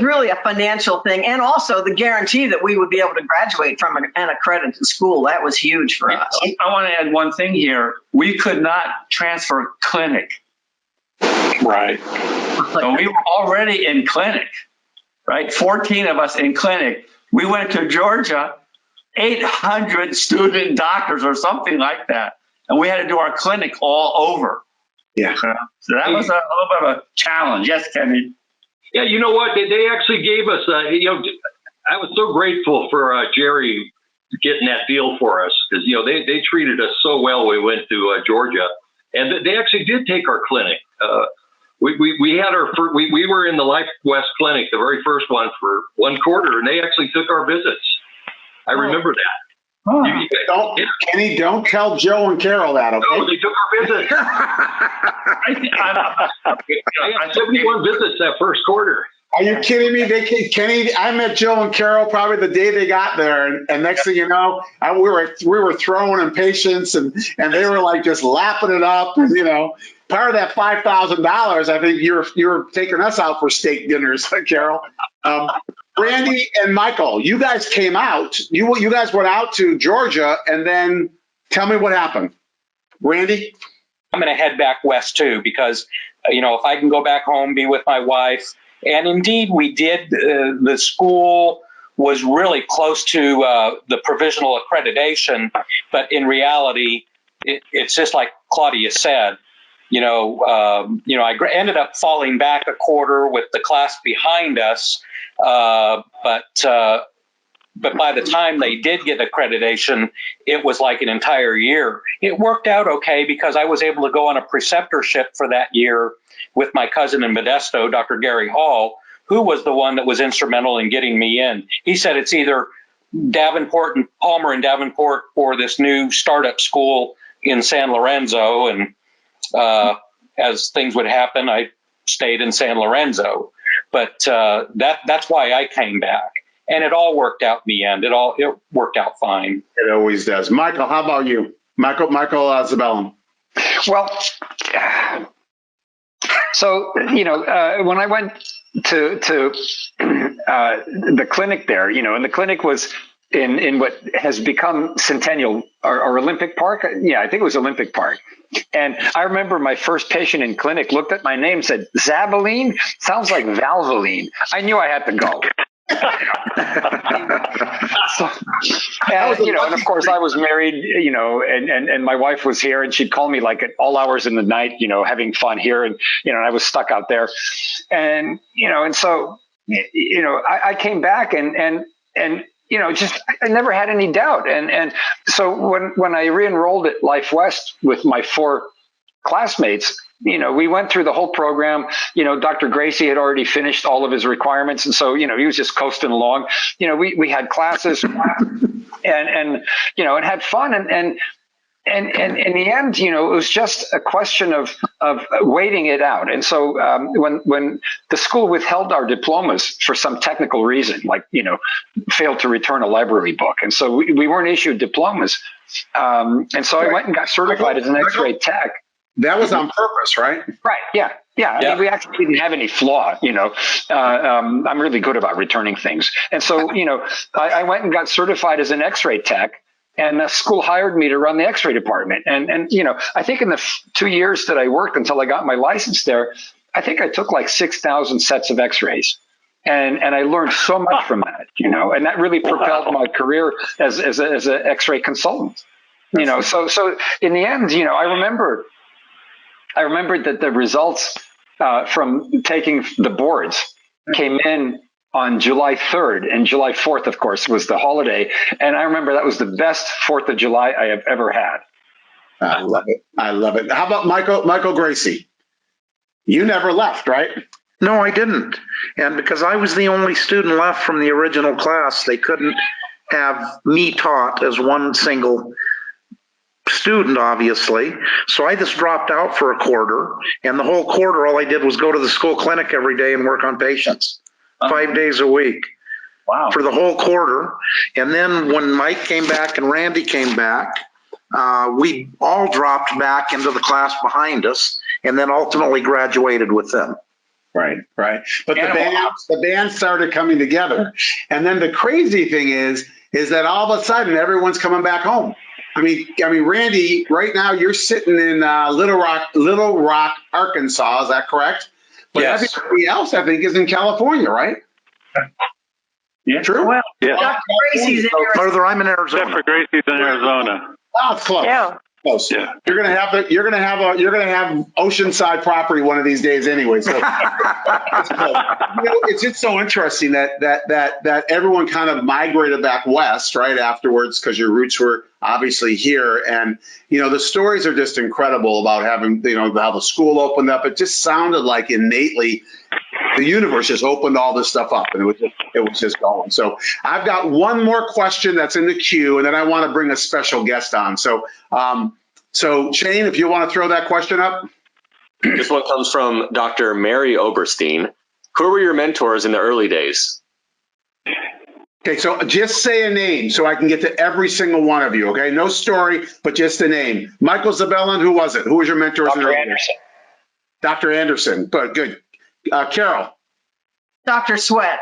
Speaker 5: really a financial thing, and also the guarantee that we would be able to graduate from an accredited school. That was huge for us.
Speaker 6: I want to add one thing here. We could not transfer clinic.
Speaker 11: Right.
Speaker 6: So we were already in clinic, right? 14 of us in clinic. We went to Georgia, 800 student doctors or something like that. And we had to do our clinic all over.
Speaker 4: Yeah.
Speaker 6: So that was a little bit of a challenge. Yes, Kenny?
Speaker 10: Yeah, you know what? They actually gave us, I was so grateful for Jerry getting that deal for us because, they treated us so well when we went to Georgia. And they actually did take our clinic. We had we were in the Life West clinic, the very first one for 1 quarter, and they actually took our visits. I remember that.
Speaker 4: Oh. Kenny, don't tell Joe and Carol that, okay?
Speaker 10: No, they took our visits. I had 71 visits that first quarter.
Speaker 4: Are you kidding me? Kenny, I met Joe and Carol probably the day they got there, and next thing you know, we were throwing in patients, and they were like just lapping it up, and part of that $5,000, I think you were taking us out for steak dinners, Carol. Randy and Michael, you guys came out. You guys went out to Georgia, and then tell me what happened. Randy?
Speaker 12: I'm going to head back west too, because, if I can go back home, be with my wife. And indeed, we did. The school was really close to the provisional accreditation. But in reality, it's just like Claudia said. I ended up falling back a quarter with the class behind us. But by the time they did get accreditation, it was like an entire year. It worked out okay because I was able to go on a preceptorship for that year with my cousin in Modesto, Dr. Gary Hall, who was the one that was instrumental in getting me in. He said it's either Davenport and Palmer and Davenport or this new startup school in San Lorenzo. And as things would happen, I stayed in San Lorenzo. But that's why I came back. And it all worked out in the end. It worked out fine.
Speaker 4: It always does. Michael, how about you? Michael Zabellum.
Speaker 8: Well, so, when I went to the clinic there, and the clinic was in what has become Centennial or Olympic Park. Yeah, I think it was Olympic Park. And I remember my first patient in clinic looked at my name and said, Zabaline? Sounds like Valvoline. I knew I had to go. And of course I was married, and my wife was here, and she'd call me like at all hours in the night, having fun here. And, I was stuck out there. And, so I came back and just, I never had any doubt. And so when I re-enrolled at Life West with my 4 classmates, we went through the whole program. Dr. Gracie had already finished all of his requirements. And so, he was just coasting along. We had classes and had fun. And in the end, it was just a question of waiting it out. And so when the school withheld our diplomas for some technical reason, like, failed to return a library book. And so we weren't issued diplomas. And so I went and got certified as an X-ray tech.
Speaker 4: That was on purpose, right?
Speaker 8: Right. Yeah. I mean, we actually didn't have any flaw, I'm really good about returning things. And so, I went and got certified as an X-ray tech, and the school hired me to run the X-ray department. And I think in the 2 years that I worked until I got my license there, I think I took like 6,000 sets of X-rays. And I learned so much from that, and that really propelled my career as an X-ray consultant. So in the end, I remembered that the results from taking the boards came in on July 3rd, and July 4th, of course, was the holiday. And I remember that was the best 4th of July I have ever had.
Speaker 4: I love it. I love it. How about Michael Gracie? You never left, right?
Speaker 11: No, I didn't. And because I was the only student left from the original class, they couldn't have me taught as one single student, obviously. So I just dropped out for a quarter, and the whole quarter, all I did was go to the school clinic every day and work on patients 5 days a week.
Speaker 12: Wow.
Speaker 11: For the whole quarter. And then when Mike came back and Randy came back, we all dropped back into the class behind us, and then ultimately graduated with them.
Speaker 4: Right. But the band started coming together. And then the crazy thing is that all of a sudden everyone's coming back home. I mean, Randy, right now you're sitting in Little Rock, Arkansas. Is that correct? But
Speaker 12: yes.
Speaker 4: Everybody else, I think, is in California, right?
Speaker 9: Yeah.
Speaker 4: True.
Speaker 9: Well, yeah.
Speaker 5: Dr. Gracie's in Arizona.
Speaker 11: Further, I'm in Arizona.
Speaker 9: Except for Gracie's in Arizona.
Speaker 4: Oh, it's close.
Speaker 5: Yeah.
Speaker 4: Close.
Speaker 9: Yeah.
Speaker 4: You're gonna have oceanside property one of these days anyway. So it's just so interesting that everyone kind of migrated back west right afterwards, because your roots were obviously here. And the stories are just incredible about having how the school opened up. It just sounded like innately the universe just opened all this stuff up, and it was just going. So I've got one more question that's in the queue, and then I want to bring a special guest on. So Shane, if you want to throw that question up.
Speaker 13: This one comes from Dr. Mary Oberstein. Who were your mentors in the early days?
Speaker 4: Okay, so just say a name so I can get to every single one of you, okay? No story, but just a name. Michael Zabellin, who was it? Who was your mentor?
Speaker 8: Dr. Anderson.
Speaker 4: Dr. Anderson, good. Carol.
Speaker 5: Dr. Sweat.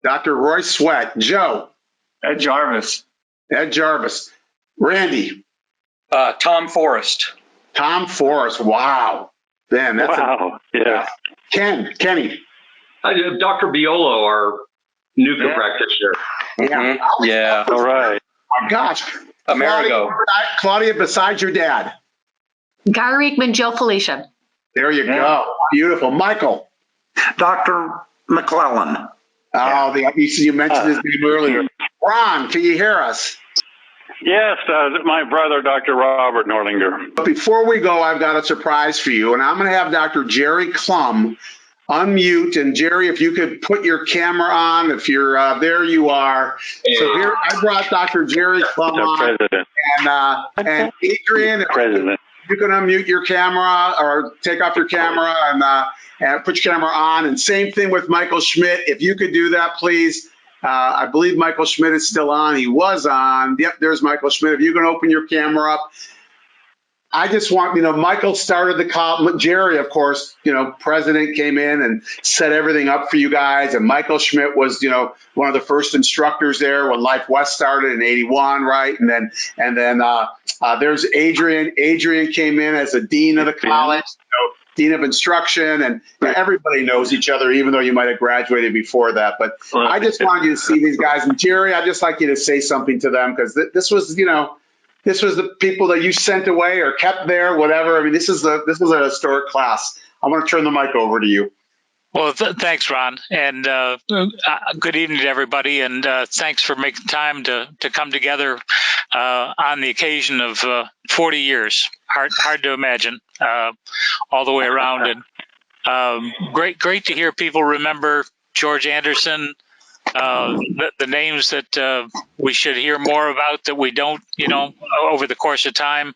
Speaker 4: Dr. Roy Sweat. Joe.
Speaker 6: Ed Jarvis.
Speaker 4: Randy.
Speaker 12: Tom Forrest.
Speaker 4: Tom Forrest. Wow. Man, that's
Speaker 9: wow. Yeah.
Speaker 4: Kenny.
Speaker 10: Dr. Biolo, our nuclear practitioner.
Speaker 4: Yeah.
Speaker 12: Yeah.
Speaker 9: All right.
Speaker 4: Oh my gosh.
Speaker 12: Amerigo.
Speaker 4: Claudia, besides your dad.
Speaker 7: Guy Riekman, Jill Felicia.
Speaker 4: There you go. Beautiful. Michael.
Speaker 11: Dr. McClellan.
Speaker 4: Oh, you mentioned his name earlier. Ron, can you hear us?
Speaker 9: Yes, my brother, Dr. Robert Norlinger.
Speaker 4: But before we go, I've got a surprise for you, and I'm going to have Dr. Jerry Klum unmute. And Jerry, if you could put your camera on, if you're there, you are. So here, I brought Dr. Jerry Klum on,
Speaker 9: President.
Speaker 4: and Adrian.
Speaker 9: President.
Speaker 4: you can unmute your camera or take off your camera and put your camera on. And same thing with Michael Schmidt. If you could do that, please. I believe Michael Schmidt is still on. He was on. Yep, there's Michael Schmidt. If you can open your camera up. I just want, Michael started the college. Jerry, of course, president came in and set everything up for you guys. And Michael Schmidt was, one of the first instructors there when Life West started in '81, right? And then there's Adrian. Adrian came in as the dean of the college, dean of instruction, and everybody knows each other, even though you might have graduated before that. But I just wanted you to see these guys. And Jerry, I'd just like you to say something to them, because this was, this was the people that you sent away or kept there, whatever. I mean, this was a historic class. I want to turn the mic over to you.
Speaker 14: Well, thanks, Ron, and good evening to everybody, and thanks for making time to come together on the occasion of 40 years. Hard to imagine, all the way around, and great to hear people remember George Anderson. The names that we should hear more about that we don't, over the course of time,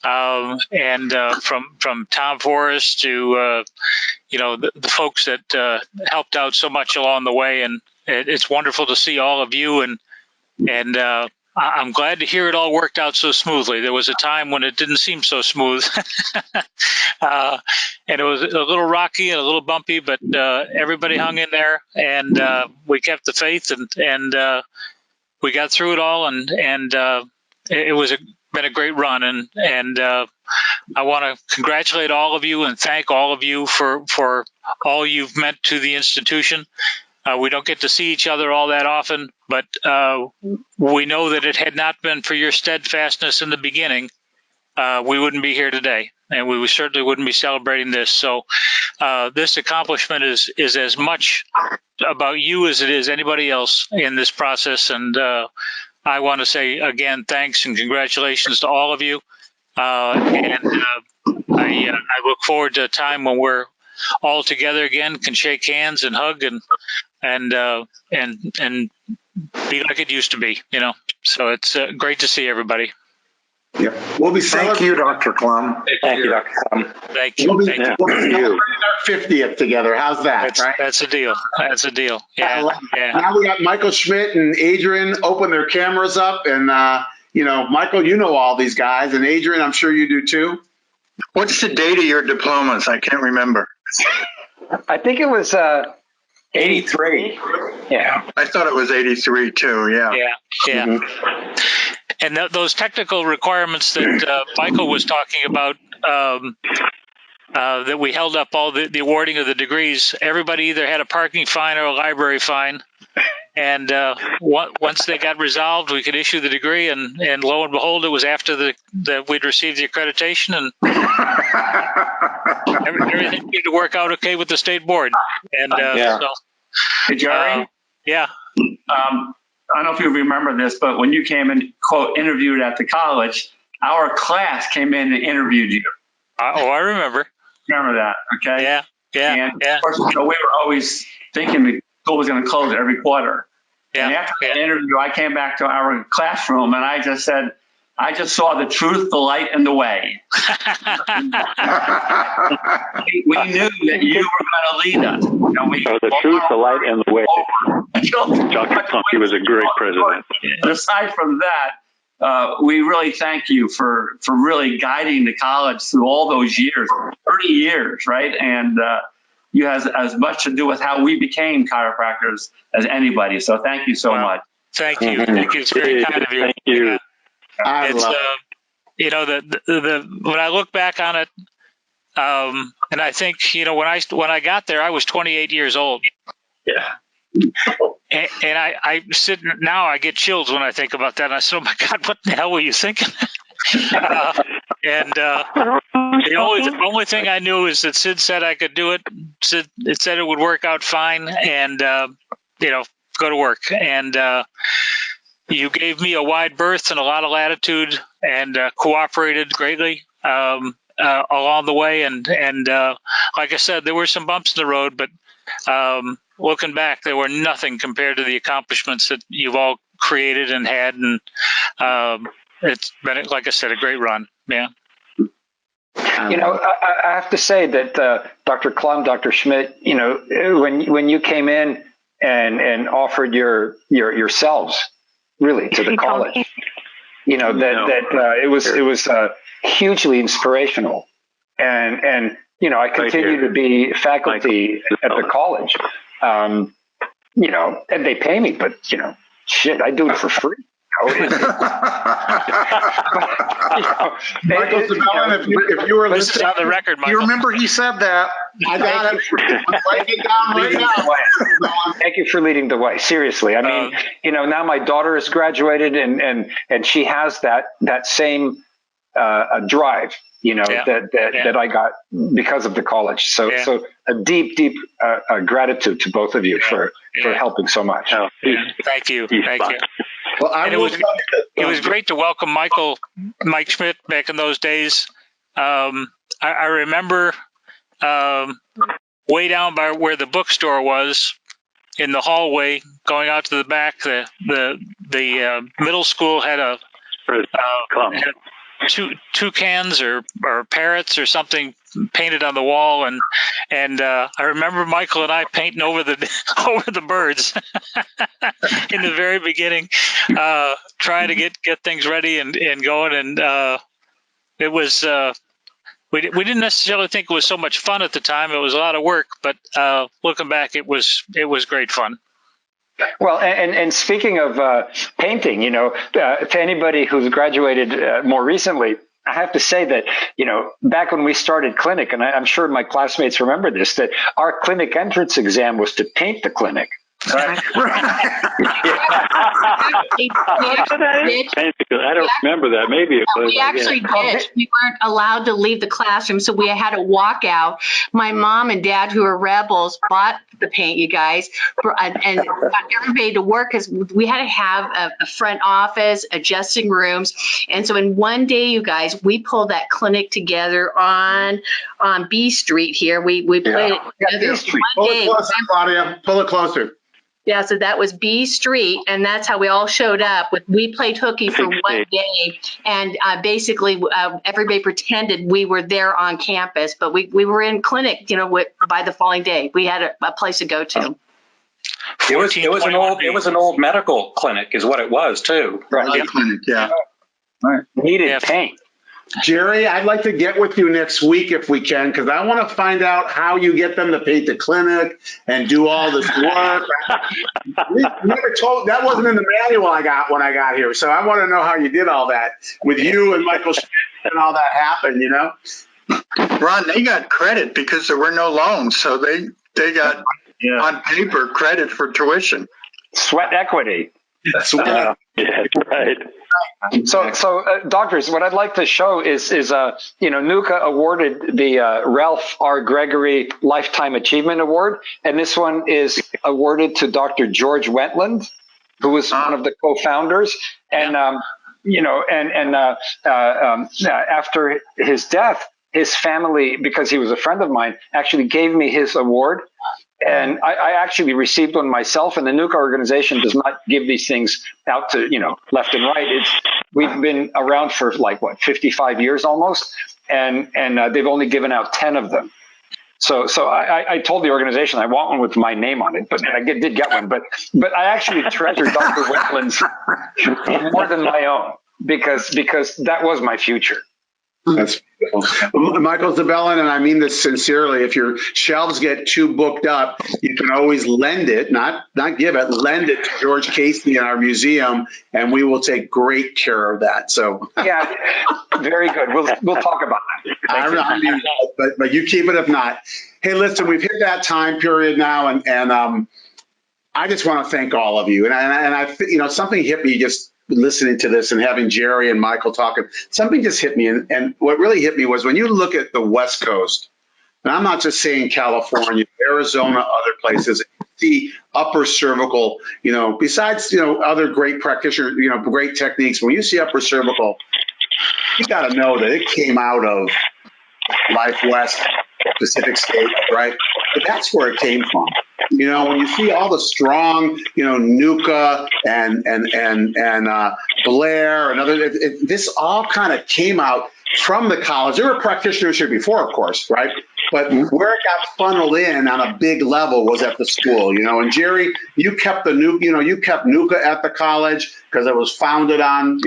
Speaker 14: and from Tom Forrest to the folks that helped out so much along the way, and it's wonderful to see all of you, and I'm glad to hear it all worked out so smoothly. There was a time when it didn't seem so smooth, and it was a little rocky and a little bumpy, but everybody hung in there, and we kept the faith, and we got through it all, and it was been a great run, and I want to congratulate all of you and thank all of you for all you've meant to the institution. We don't get to see each other all that often, but we know that it had not been for your steadfastness in the beginning, we wouldn't be here today, and we certainly wouldn't be celebrating this. So this accomplishment is as much about you as it is anybody else in this process, and I want to say again thanks and congratulations to all of you, and I look forward to a time when we're all together again, can shake hands and hug and be like it used to be, So it's great to see everybody.
Speaker 4: Yeah, we'll be.
Speaker 11: Thank you, Dr. Klum.
Speaker 13: Thank you, Dr. Klum.
Speaker 14: Thank you.
Speaker 4: We'll be celebrating our 50th together. How's that?
Speaker 14: That's a deal. That's a deal. Yeah.
Speaker 4: Now we got Michael Schmidt and Adrian open their cameras up, and Michael, all these guys, and Adrian, I'm sure you do too.
Speaker 11: What's the date of your diplomas? I can't remember.
Speaker 8: I think it was 83. Yeah.
Speaker 11: I thought it was 83 too. Yeah.
Speaker 14: Yeah. Mm-hmm. And those technical requirements that Michael was talking about, that we held up all the awarding of the degrees, everybody either had a parking fine or a library fine. And once they got resolved, we could issue the degree, and lo and behold, it was after we'd received the accreditation, and everything seemed to work out okay with the state board. And so,
Speaker 6: Hey, Jerry?
Speaker 14: Yeah.
Speaker 6: I don't know if you remember this, but when you came and quote interviewed at the college, our class came in and interviewed you.
Speaker 14: I remember.
Speaker 6: Remember that? Okay.
Speaker 14: Yeah.
Speaker 6: And of course, we were always thinking the school was going to close every quarter. Yeah. And after the interview, I came back to our classroom and I just said, I just saw the truth, the light, and the way. We knew that you were going to lead us.
Speaker 15: The truth, the light, and the way. Dr. Clumpy was a great president.
Speaker 6: And aside from that, we really thank you for really guiding the college through all those years, 30 years, right? And you have as much to do with how we became chiropractors as anybody. So thank you so much.
Speaker 14: Thank you. Thank you. It's very kind of you.
Speaker 15: Thank you.
Speaker 14: It's when I look back on it, and I think when I got there, I was 28 years old.
Speaker 15: Yeah.
Speaker 14: And I sit now, I get chills when I think about that. And I said, "Oh my God, what the hell were you thinking?" The only thing I knew is that Sid said I could do it. It said it would work out fine, and go to work. And you gave me a wide berth and a lot of latitude, and cooperated greatly along the way. And like I said, there were some bumps in the road, but looking back, they were nothing compared to the accomplishments that you've all created and had. And it's been, like I said, a great run. Yeah.
Speaker 8: I have to say that Dr. Klum, Dr. Schmidt, when you came in and offered yourselves really to the college, it was hugely inspirational, and I continue to be faculty at the college, and they pay me, but shit, I do it for free.
Speaker 4: Michael Sabellin, if you were listening
Speaker 14: on the record, Michael.
Speaker 11: You remember he said that.
Speaker 4: I got it. I'm writing it down right now.
Speaker 8: Thank you for leading the way. Seriously, I mean, now my daughter has graduated, and she has that same drive, that I got because of the college. So a deep gratitude to both of you for helping so much.
Speaker 14: Oh, thank you.
Speaker 4: Well,
Speaker 14: it was great to welcome Mike Schmidt back in those days. I remember way down by where the bookstore was in the hallway, going out to the back. The middle school had had two cans or parrots or something painted on the wall, and I remember Michael and I painting over the birds in the very beginning, trying to get things ready and going, and it was we didn't necessarily think it was so much fun at the time. It was a lot of work, but looking back, it was great fun.
Speaker 8: Well, and speaking of painting, to anybody who's graduated more recently, I have to say that, back when we started clinic, and I'm sure my classmates remember this, that our clinic entrance exam was to paint the clinic. Right.
Speaker 15: I don't remember that. Maybe it was.
Speaker 7: We actually did. We weren't allowed to leave the classroom, so we had to walk out. My mom and dad, who are rebels, bought the paint, you guys, and got everybody to work, because we had to have a front office, adjusting rooms. And so in one day, you guys, we pulled that clinic together on B Street here. We played it together.
Speaker 4: Pull it closer, Claudia. Pull it closer.
Speaker 7: Yeah, so that was B Street, and that's how we all showed up. We played hooky for one day, and basically everybody pretended we were there on campus, but we were in clinic, by the following day. We had a place to go to.
Speaker 12: It was an old medical clinic, is what it was too.
Speaker 4: Right. Clinic, yeah.
Speaker 8: Right. Needed paint.
Speaker 4: Jerry, I'd like to get with you next week if we can, because I want to find out how you get them to paint the clinic and do all this work. We never told, that wasn't in the manual I got when I got here. So I want to know how you did all that with you and Michael Schmidt and all that happened,
Speaker 16: Ron, they got credit because there were no loans. So they got on paper credit for tuition.
Speaker 8: Sweat equity.
Speaker 15: Yeah, right.
Speaker 8: So doctors, what I'd like to show is NUCA awarded the Ralph R. Gregory Lifetime Achievement Award, and this one is awarded to Dr. George Wentland, who was one of the co-founders, and after his death, his family, because he was a friend of mine, actually gave me his award. And I actually received one myself, and the NUCA organization does not give these things out to, left and right. We've been around for 55 years almost, and they've only given out 10 of them. So I told the organization I want one with my name on it, but I did get one. But I actually treasure Dr. Wetland's more than my own, because that was my future.
Speaker 4: That's beautiful. Michael Sabellin, and I mean this sincerely, if your shelves get too booked up, you can always lend it, not give it, lend it to George Casey in our museum, and we will take great care of that. So
Speaker 8: yeah, very good. We'll talk about that.
Speaker 4: But you keep it if not. Hey, listen, we've hit that time period now, and I just want to thank all of you. And I something hit me just listening to this and having Jerry and Michael talking, something just hit me. And what really hit me was when you look at the West Coast, and I'm not just saying California, Arizona, other places, see upper cervical, besides, other great practitioners, great techniques. When you see upper cervical, you got to know that it came out of Life West, Pacific States, right? But that's where it came from. When you see all the strong, NUCA and Blair and other, this all kind of came out from the college. There were practitioners here before, of course, right? But where it got funneled in on a big level was at the school, and Jerry, you kept you kept NUCA at the college because it was founded on,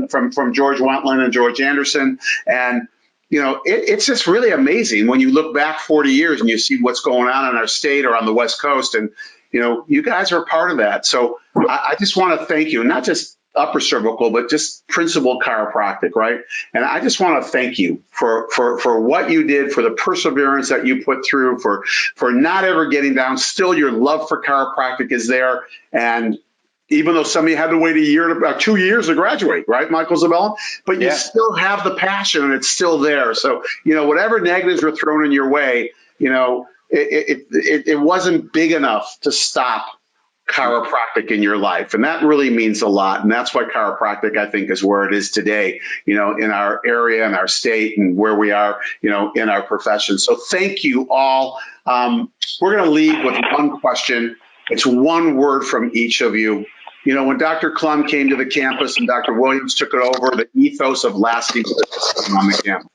Speaker 4: from George Wentland and George Anderson. And, it's just really amazing when you look back 40 years and you see what's going on in our state or on the West Coast. And, you guys are a part of that. So I just want to thank you, not just upper cervical, but just principal chiropractic, right? And I just want to thank you for what you did, for the perseverance that you put through, for not ever getting down. Still, your love for chiropractic is there. And even though some of you had to wait 2 years to graduate, right, Michael Zabella? But you still have the passion and it's still there. So, whatever negatives were thrown in your way, it wasn't big enough to stop chiropractic in your life. And that really means a lot. And that's why chiropractic, I think, is where it is today, in our area, in our state, and where we are, in our profession. So thank you all. We're going to leave with one question. It's one word from each of you. When Dr. Klum came to the campus and Dr. Williams took it over, the ethos of lasting on the campus,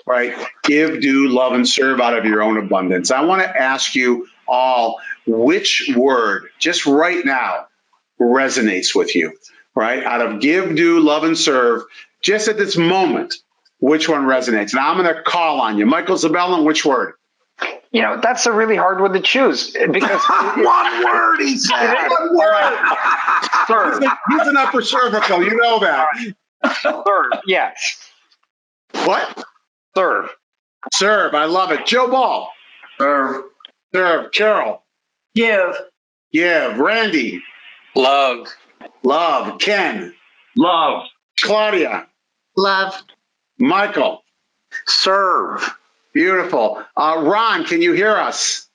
Speaker 4: right? Give, do, love, and serve out of your own abundance. I want to ask you all, which word just right now resonates with you, right? Out of give, do, love, and serve, just at this moment, which one resonates? And I'm going to call on you. Michael Zabella, which word?
Speaker 8: That's a really hard one to choose because
Speaker 4: one word, he said. One word.
Speaker 8: Serve.
Speaker 4: He's an upper cervical. You know that.
Speaker 8: Serve. Yes.
Speaker 4: What?
Speaker 8: Serve.
Speaker 4: Serve. I love it. Joe Ball.
Speaker 6: Serve.
Speaker 4: Serve. Carol.
Speaker 5: Give.
Speaker 4: Give. Randy.
Speaker 12: Love.
Speaker 4: Love. Ken.
Speaker 10: Love.
Speaker 4: Claudia.
Speaker 7: Love.
Speaker 4: Michael.
Speaker 11: Serve.
Speaker 4: Beautiful. Ron, can you hear us?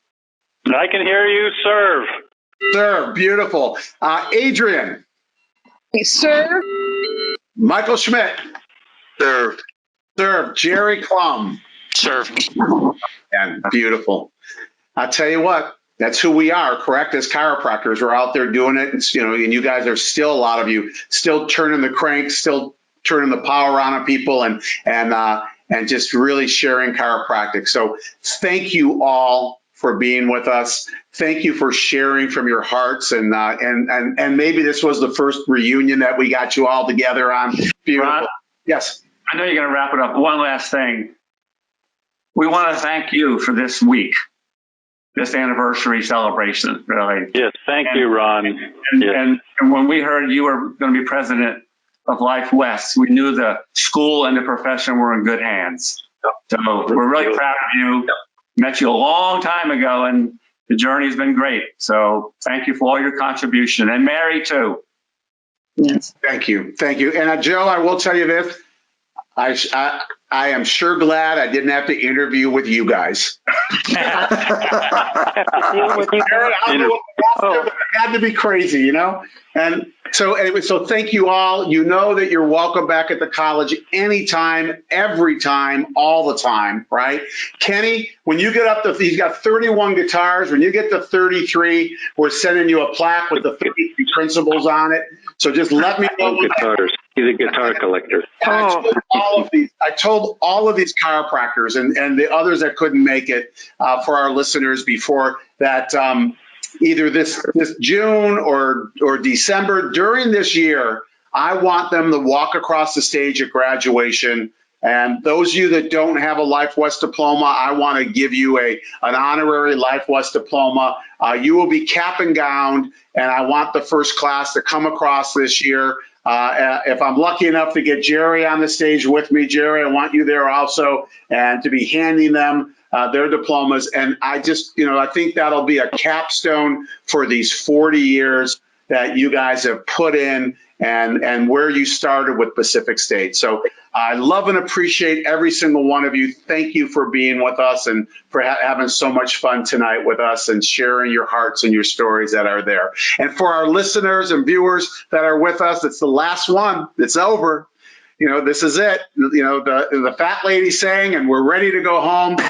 Speaker 9: I can hear you. Serve.
Speaker 4: Serve. Beautiful. Adrian.
Speaker 2: Serve.
Speaker 4: Michael Schmidt.
Speaker 11: Serve.
Speaker 4: Serve. Jerry Klum.
Speaker 14: Serve.
Speaker 4: And beautiful. I'll tell you what, that's who we are, correct? As chiropractors, we're out there doing it. It's, and you guys are still, a lot of you, still turning the crank, still turning the power on people and just really sharing chiropractic. So thank you all for being with us. Thank you for sharing from your hearts. And maybe this was the first reunion that we got you all together on. Beautiful.
Speaker 6: Ron,
Speaker 4: yes.
Speaker 6: I know you're going to wrap it up. One last thing. We want to thank you for this week, this anniversary celebration, really.
Speaker 9: Yes, thank you, Ron.
Speaker 6: And when we heard you were going to be president of Life West, we knew the school and the profession were in good hands. So we're really proud of you. Met you a long time ago, and the journey's been great. So thank you for all your contribution, and Mary too.
Speaker 5: Yes.
Speaker 4: Thank you. Thank you. And Joe, I will tell you this. I am sure glad I didn't have to interview with you guys. It had to be crazy, And so anyway, so thank you all. You know that you're welcome back at the college anytime, every time, all the time, right? Kenny, when you get up to, he's got 31 guitars. When you get to 33, we're sending you a plaque with the 33 principles on it. So just let me know.
Speaker 15: Guitars. He's a guitar collector.
Speaker 4: I told all of these chiropractors and the others that couldn't make it for our listeners before that either this June or December during this year, I want them to walk across the stage at graduation. And those of you that don't have a Life West diploma, I want to give you an honorary Life West diploma. You will be cap and gowned, and I want the first class to come across this year. If I'm lucky enough to get Jerry on the stage with me, Jerry, I want you there also, and to be handing them their diplomas. And I just, I think that'll be a capstone for these 40 years that you guys have put in and where you started with Pacific State. So I love and appreciate every single one of you. Thank you for being with us and for having so much fun tonight with us and sharing your hearts and your stories that are there. And for our listeners and viewers that are with us, it's the last one. It's over. This is it. The fat lady sang, and we're ready to go home. Still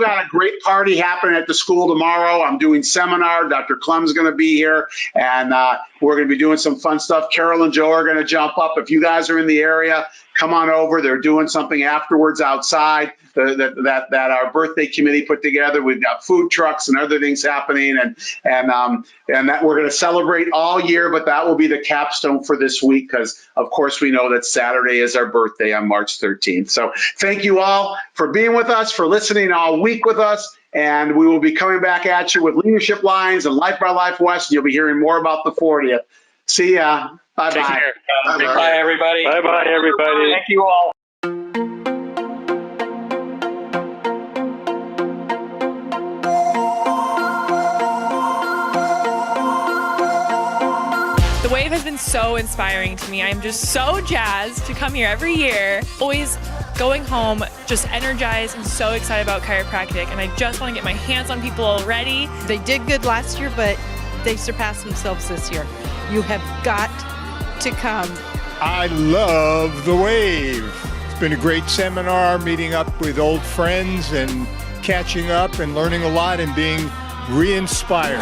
Speaker 4: got a great party happening at the school tomorrow. I'm doing seminar. Dr. Klum's going to be here, and We're going to be doing some fun stuff. Carol and Joe are going to jump up. If you guys are in the area, come on over. They're doing something afterwards outside that our birthday committee put together. We've got food trucks and other things happening, and that we're going to celebrate all year. But that will be the capstone for this week, because of course we know that Saturday is our birthday on March 13th. So thank you all for being with us, for listening all week with us. And we will be coming back at you with leadership lines and Life by Life West. You'll be hearing more about the 40th. See ya. Bye-bye.
Speaker 12: Take care. Bye, everybody.
Speaker 9: Bye-bye, everybody.
Speaker 12: Thank you all.
Speaker 1: The wave has been so inspiring to me. I'm just so jazzed to come here every year. Always going home just energized and so excited about chiropractic, and I just want to get my hands on people already.
Speaker 2: They did good last year, but they surpassed themselves this year. You have got to come.
Speaker 3: I love the wave. It's been a great seminar, meeting up with old friends and catching up and learning a lot and being re-inspired.